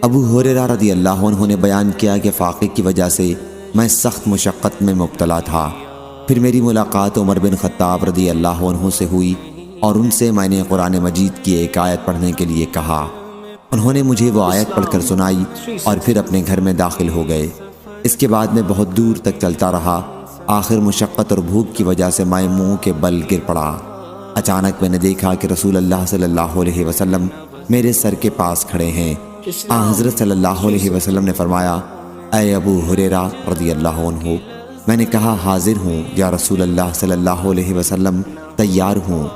ابو ہریرہ رضی اللہ عنہ نے بیان کیا کہ فاقے کی وجہ سے میں سخت مشقت میں مبتلا تھا۔ پھر میری ملاقات عمر بن خطاب رضی اللہ عنہ سے ہوئی اور ان سے میں نے قرآن مجید کی ایک آیت پڑھنے کے لیے کہا۔ انہوں نے مجھے وہ آیت پڑھ کر سنائی اور پھر اپنے گھر میں داخل ہو گئے۔ اس کے بعد میں بہت دور تک چلتا رہا۔ آخر مشقت اور بھوک کی وجہ سے میں منہ کے بل گر پڑا۔ اچانک میں نے دیکھا کہ رسول اللہ صلی اللہ علیہ وسلم میرے سر کے پاس کھڑے ہیں۔ حضرت صلی اللہ علیہ وسلم نے فرمایا، اے ابو ہریرہ رضی اللہ عنہ۔ میں نے کہا، حاضر ہوں یا رسول اللہ صلی اللہ علیہ وسلم، تیار ہوں۔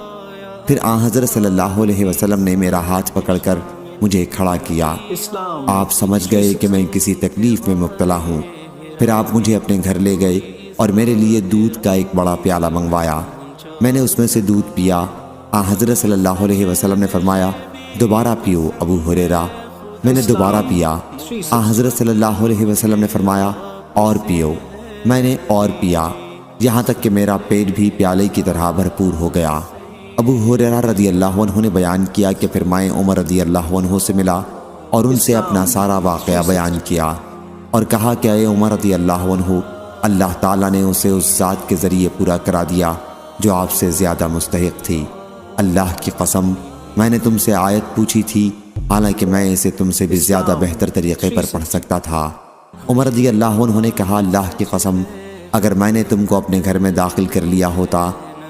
پھر حضرت صلی اللہ علیہ وسلم نے میرا ہاتھ پکڑ کر مجھے کھڑا کیا۔ آپ سمجھ گئے کہ میں کسی تکلیف میں مبتلا ہوں۔ پھر آپ مجھے اپنے گھر لے گئے اور میرے لیے دودھ کا ایک بڑا پیالہ منگوایا۔ میں نے اس میں سے دودھ پیا۔ حضرت صلی اللہ علیہ وسلم نے فرمایا، دوبارہ پیو ابو ہریرہ۔ میں نے دوبارہ پیا۔ حضرت صلی اللہ علیہ وسلم نے فرمایا، اور پیو۔ میں نے اور پیا، یہاں تک کہ میرا پیٹ بھی پیالے کی طرح بھرپور ہو گیا۔ ابو ہریرہ رضی اللہ عنہ نے بیان کیا کہ پھر میں عمر رضی اللہ عنہ سے ملا اور ان سے اپنا سارا واقعہ بیان کیا اور کہا کہ اے عمر رضی اللہ عنہ، اللہ تعالیٰ نے اسے اس ذات کے ذریعے پورا کرا دیا جو آپ سے زیادہ مستحق تھی۔ اللہ کی قسم، میں نے تم سے آیت پوچھی تھی، حالانکہ میں اسے تم سے بھی زیادہ بہتر طریقے پر پڑھ سکتا تھا۔ عمر رضی اللہ عنہ نے کہا، اللہ کی قسم، اگر میں نے تم کو اپنے گھر میں داخل کر لیا ہوتا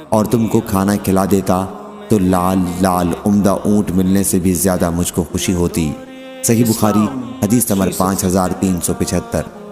اور تم کو کھانا کھلا دیتا تو لال لال عمدہ اونٹ ملنے سے بھی زیادہ مجھ کو خوشی ہوتی۔ صحیح بخاری، حدیث نمبر 5375۔